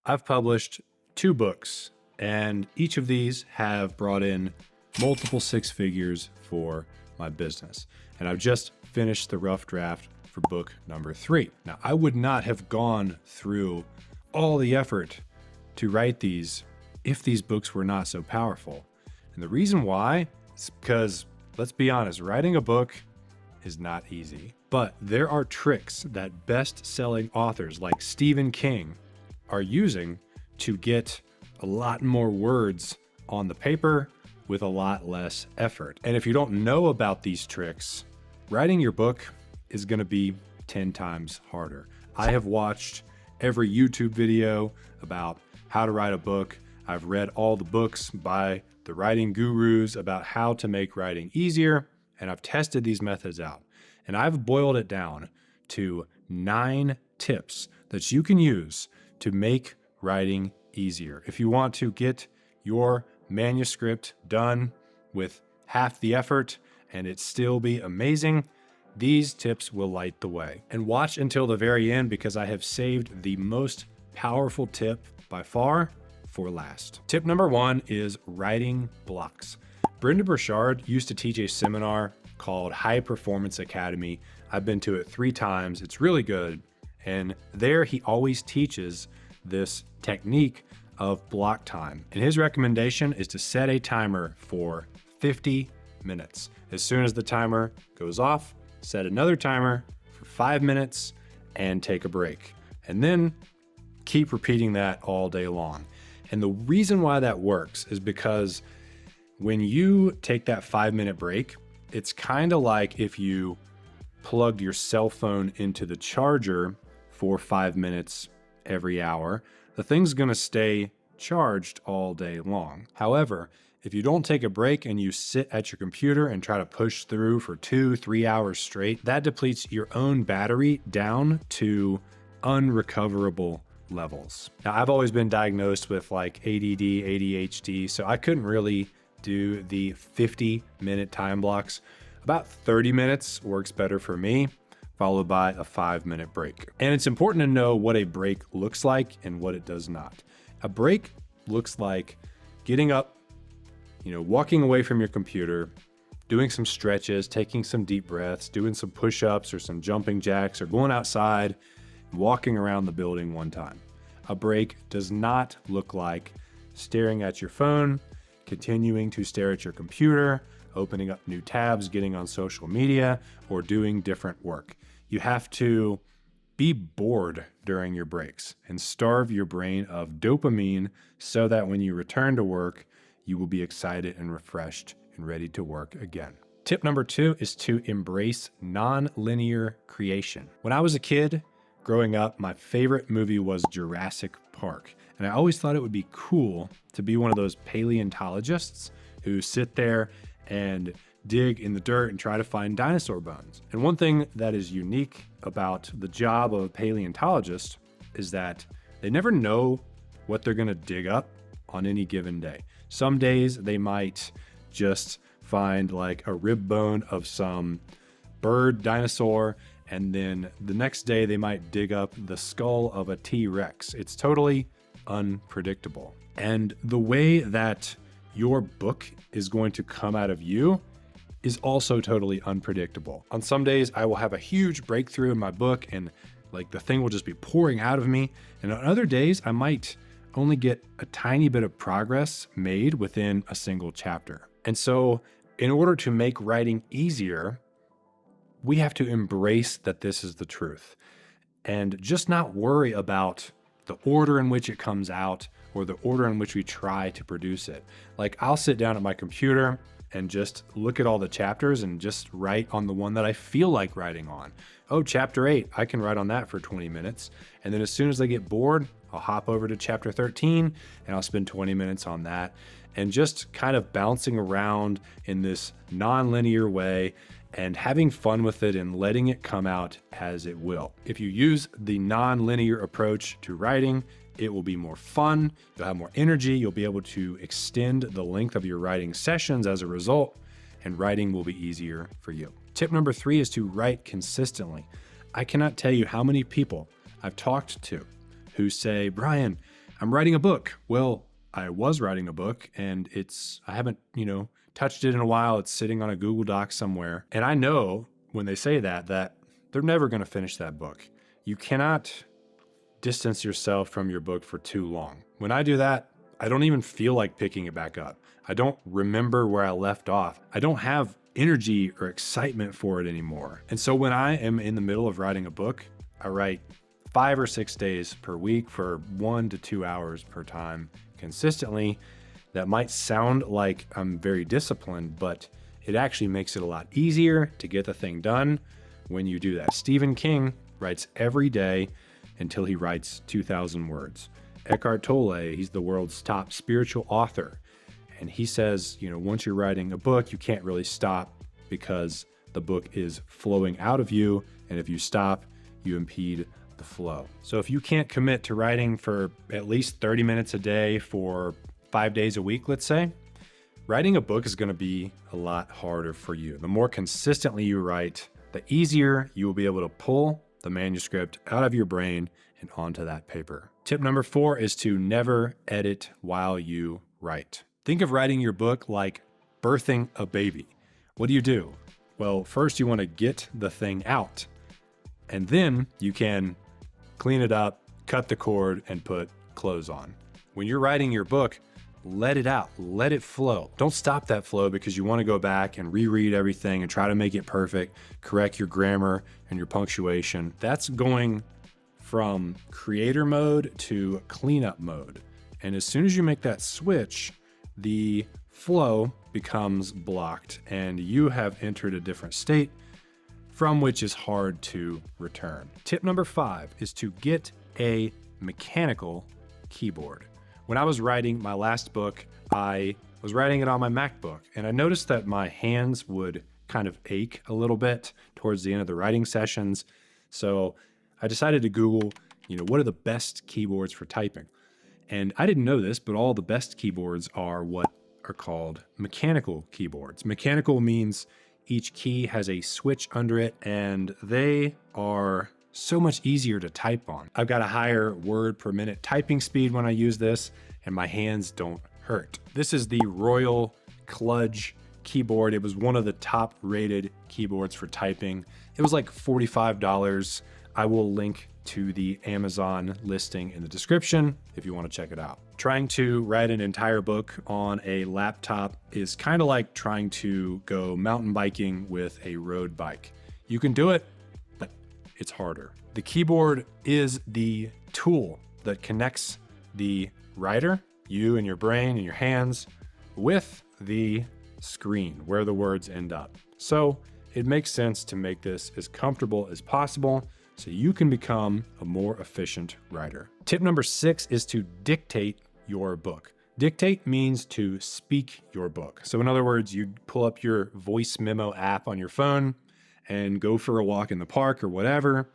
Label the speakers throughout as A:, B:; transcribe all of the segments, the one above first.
A: I've published 2 books, and each of these have brought in multiple 6 figures for my business. And I've just finished the rough draft for book number 3. Now, I would not have gone through all the effort to write these if these books were not so powerful. And the reason why is because, let's be honest, writing a book is not easy. But there are tricks that best-selling authors like Stephen King are using to get a lot more words on the paper with a lot less effort. And if you don't know about these tricks, writing your book is going to be 10 times harder. I have watched every YouTube video about how to write a book. I've read all the books by the writing gurus about how to make writing easier, and I've tested these methods out. And I've boiled it down to 9 tips that you can use to make writing easier. If you want to get your manuscript done with half the effort and it still be amazing, these tips will light the way. And watch until the very end, because I have saved the most powerful tip by far for last. Tip number 1 is writing blocks. Brendon Burchard used to teach a seminar called High Performance Academy. I've been to it 3 times. It's really good. And there he always teaches this technique of block time. And his recommendation is to set a timer for 50 minutes. As soon as the timer goes off, set another timer for 5 minutes and take a break. And then keep repeating that all day long. And the reason why that works is because when you take that 5-minute break, it's kind of like if you plugged your cell phone into the charger for 5 minutes every hour. The thing's going to stay charged all day long. However, if you don't take a break and you sit at your computer and try to push through for 2-3 hours straight, that depletes your own battery down to unrecoverable levels. Now, I've always been diagnosed with like ADD, ADHD, so I couldn't really do the 50-minute time blocks. About 30 minutes works better for me, followed by a 5-minute break. And it's important to know what a break looks like and what it does not. A break looks like getting up, walking away from your computer, doing some stretches, taking some deep breaths, doing some push-ups or some jumping jacks, or going outside and walking around the building one time. A break does not look like staring at your phone, continuing to stare at your computer, opening up new tabs, getting on social media, or doing different work. You have to be bored during your breaks and starve your brain of dopamine so that when you return to work, you will be excited and refreshed and ready to work again. Tip number 2 is to embrace nonlinear creation. When I was a kid, growing up, my favorite movie was Jurassic Park. And I always thought it would be cool to be one of those paleontologists who sit there and dig in the dirt and try to find dinosaur bones. And one thing that is unique about the job of a paleontologist is that they never know what they're going to dig up on any given day. Some days they might just find like a rib bone of some bird dinosaur, and then the next day they might dig up the skull of a T-Rex. It's totally unpredictable. And the way that your book is going to come out of you is also totally unpredictable. On some days, I will have a huge breakthrough in my book and like the thing will just be pouring out of me. And on other days, I might only get a tiny bit of progress made within a single chapter. And so in order to make writing easier, we have to embrace that this is the truth and just not worry about the order in which it comes out or the order in which we try to produce it. Like I'll sit down at my computer and just look at all the chapters and just write on the one that I feel like writing on. Oh, chapter 8, I can write on that for 20 minutes. And then as soon as I get bored, I'll hop over to chapter 13 and I'll spend 20 minutes on that. And just kind of bouncing around in this non-linear way and having fun with it and letting it come out as it will. If you use the non-linear approach to writing, it will be more fun, you'll have more energy, you'll be able to extend the length of your writing sessions as a result, and writing will be easier for you. Tip number 3 is to write consistently. I cannot tell you how many people I've talked to who say, Brian, I'm writing a book. Well, I was writing a book and I haven't, touched it in a while. It's sitting on a Google Doc somewhere. And I know when they say that they're never going to finish that book. You cannot distance yourself from your book for too long. When I do that, I don't even feel like picking it back up. I don't remember where I left off. I don't have energy or excitement for it anymore. And so when I am in the middle of writing a book, I write 5 or 6 days per week for 1 to 2 hours per time consistently. That might sound like I'm very disciplined, but it actually makes it a lot easier to get the thing done when you do that. Stephen King writes every day until he writes 2,000 words. Eckhart Tolle, he's the world's top spiritual author. And he says, once you're writing a book, you can't really stop because the book is flowing out of you. And if you stop, you impede the flow. So if you can't commit to writing for at least 30 minutes a day for 5 days a week, let's say, writing a book is going to be a lot harder for you. The more consistently you write, the easier you will be able to pull the manuscript out of your brain and onto that paper. Tip number 4 is to never edit while you write. Think of writing your book like birthing a baby. What do? Well, first you want to get the thing out, and then you can clean it up, cut the cord, and put clothes on. When you're writing your book, let it out, let it flow. Don't stop that flow because you want to go back and reread everything and try to make it perfect, correct your grammar and your punctuation. That's going from creator mode to cleanup mode. And as soon as you make that switch, the flow becomes blocked and you have entered a different state from which is hard to return. Tip number 5 is to get a mechanical keyboard. When I was writing my last book, I was writing it on my MacBook, and I noticed that my hands would kind of ache a little bit towards the end of the writing sessions. So I decided to Google, what are the best keyboards for typing? And I didn't know this, but all the best keyboards are what are called mechanical keyboards. Mechanical means each key has a switch under it, and they are so much easier to type on. I've got a higher word per minute typing speed when I use this, and my hands don't hurt. This is the Royal Kludge keyboard. It was one of the top rated keyboards for typing. It was like $45. I will link to the Amazon listing in the description if you want to check it out. Trying to write an entire book on a laptop is kind of like trying to go mountain biking with a road bike. You can do it, but it's harder. The keyboard is the tool that connects the writer, you and your brain and your hands, with the screen where the words end up. So it makes sense to make this as comfortable as possible so you can become a more efficient writer. Tip number 6 is to dictate your book. Dictate means to speak your book. So in other words, you pull up your voice memo app on your phone and go for a walk in the park or whatever,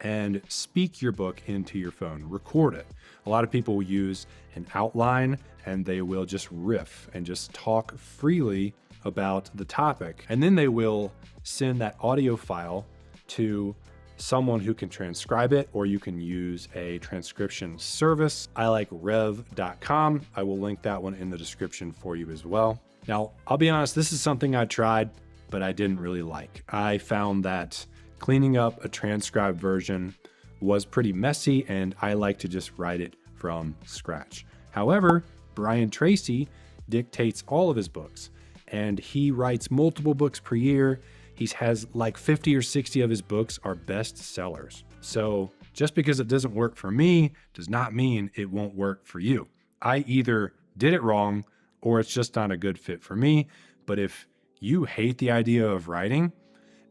A: and speak your book into your phone, record it. A lot of people will use an outline and they will just riff and just talk freely about the topic. And then they will send that audio file to someone who can transcribe it, or you can use a transcription service. I like rev.com. I will link that one in the description for you as well. Now, I'll be honest, this is something I tried, but I didn't really like. I found that cleaning up a transcribed version was pretty messy, and I like to just write it from scratch. However, Brian Tracy dictates all of his books, and he writes multiple books per year. He has like 50 or 60 of his books are best sellers. So just because it doesn't work for me does not mean it won't work for you. I either did it wrong or it's just not a good fit for me. But if you hate the idea of writing,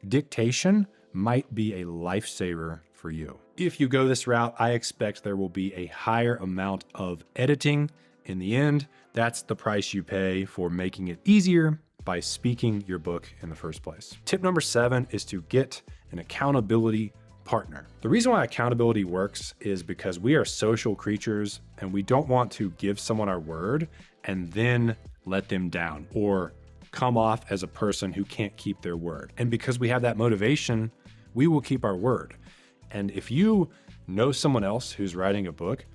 A: dictation might be a lifesaver for you. If you go this route, I expect there will be a higher amount of editing in the end. That's the price you pay for making it easier by speaking your book in the first place. Tip number 7 is to get an accountability partner. The reason why accountability works is because we are social creatures and we don't want to give someone our word and then let them down or come off as a person who can't keep their word. And because we have that motivation, we will keep our word. And if you know someone else who's writing a book,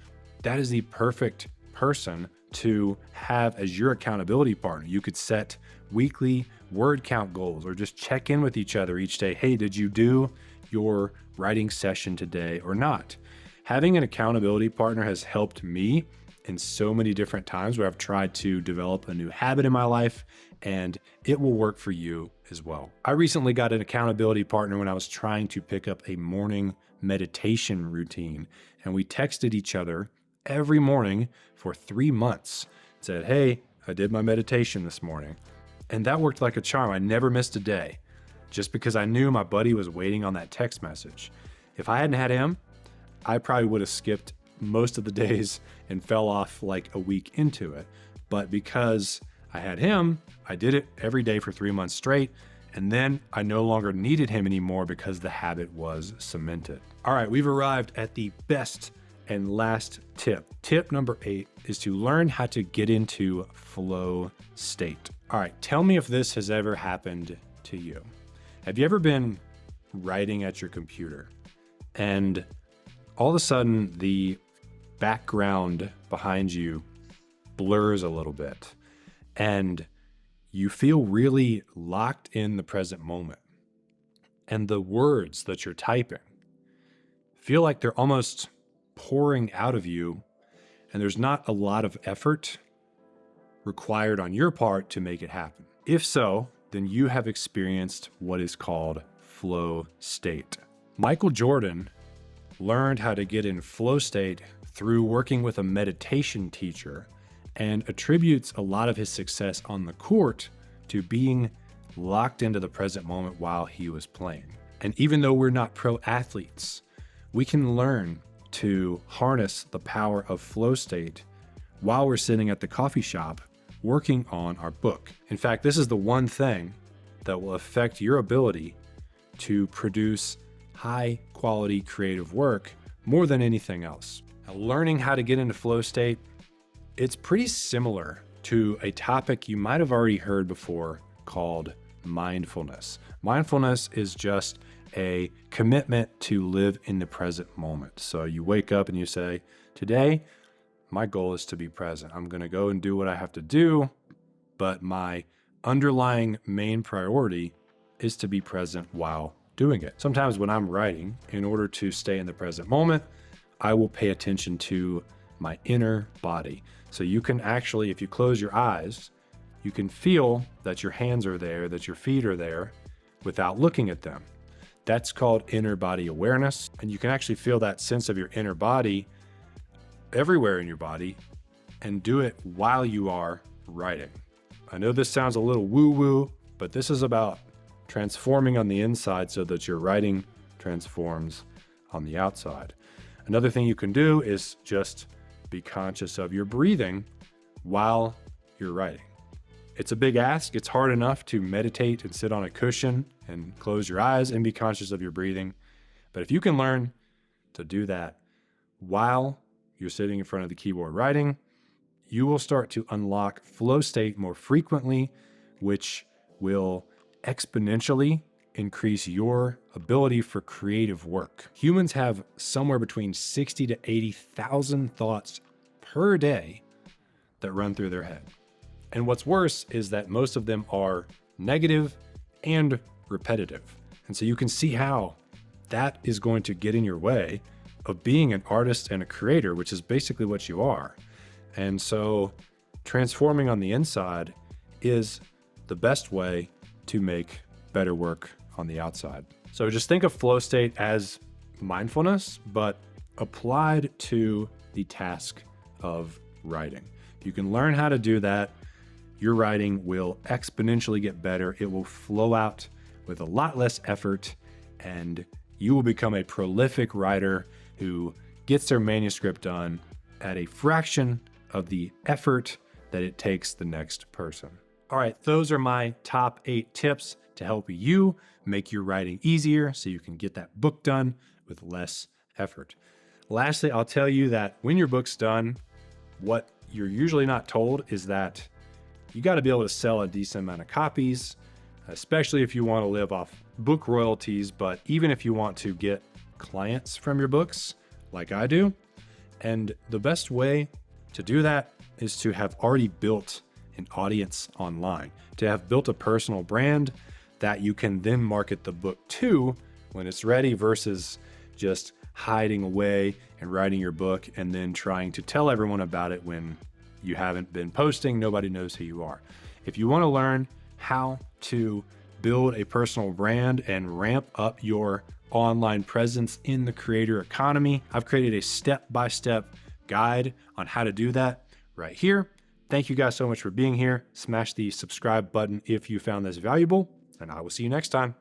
A: that is the perfect person to have as your accountability partner. You could set weekly word count goals or just check in with each other each day. Hey, did you do your writing session today or not? Having an accountability partner has helped me in so many different times where I've tried to develop a new habit in my life, and it will work for you as well. I recently got an accountability partner when I was trying to pick up a morning meditation routine, and we texted each other every morning for 3 months. Said, hey, I did my meditation this morning. And that worked like a charm. I never missed a day just because I knew my buddy was waiting on that text message. If I hadn't had him, I probably would have skipped most of the days and fell off like a week into it. But because I had him, I did it every day for 3 months straight. And then I no longer needed him anymore because the habit was cemented. All right, we've arrived at the best and last tip. Tip number 8 is to learn how to get into flow state. All right, tell me if this has ever happened to you. Have you ever been writing at your computer and all of a sudden the background behind you blurs a little bit and you feel really locked in the present moment, and the words that you're typing feel like they're almost pouring out of you, and there's not a lot of effort required on your part to make it happen? If so, then you have experienced what is called flow state. Michael Jordan learned how to get in flow state through working with a meditation teacher and attributes a lot of his success on the court to being locked into the present moment while he was playing. And even though we're not pro athletes, we can learn to harness the power of flow state while we're sitting at the coffee shop working on our book. In fact, this is the one thing that will affect your ability to produce high quality creative work more than anything else. Now, learning how to get into flow state, it's pretty similar to a topic you might have already heard before called mindfulness. Mindfulness is just a commitment to live in the present moment. So you wake up and you say, today, my goal is to be present. I'm going to go and do what I have to do, but my underlying main priority is to be present while doing it. Sometimes when I'm writing, in order to stay in the present moment, I will pay attention to my inner body. So you can actually, if you close your eyes, you can feel that your hands are there, that your feet are there without looking at them. That's called inner body awareness. And you can actually feel that sense of your inner body everywhere in your body and do it while you are writing. I know this sounds a little woo-woo, but this is about transforming on the inside so that your writing transforms on the outside. Another thing you can do is just be conscious of your breathing while you're writing. It's a big ask. It's hard enough to meditate and sit on a cushion and close your eyes and be conscious of your breathing. But if you can learn to do that while you're sitting in front of the keyboard writing, you will start to unlock flow state more frequently, which will exponentially increase your ability for creative work. Humans have somewhere between 60 to 80,000 thoughts per day that run through their head. And what's worse is that most of them are negative and repetitive. And so you can see how that is going to get in your way of being an artist and a creator, which is basically what you are. And so transforming on the inside is the best way to make better work on the outside. So just think of flow state as mindfulness, but applied to the task of writing. If you can learn how to do that, your writing will exponentially get better. It will flow out with a lot less effort, and you will become a prolific writer who gets their manuscript done at a fraction of the effort that it takes the next person. All right, those are my top 8 tips to help you make your writing easier so you can get that book done with less effort. Lastly, I'll tell you that when your book's done, what you're usually not told is that you got to be able to sell a decent amount of copies, especially if you want to live off book royalties. But even if you want to get clients from your books, like I do, And the best way to do that is to have already built an audience online, to have built a personal brand that you can then market the book to when it's ready, versus just hiding away and writing your book and then trying to tell everyone about it when you haven't been posting. Nobody knows who you are. If you want to learn how to build a personal brand and ramp up your online presence in the creator economy, I've created a step-by-step guide on how to do that right here. Thank you guys so much for being here. Smash the subscribe button if you found this valuable, and I will see you next time.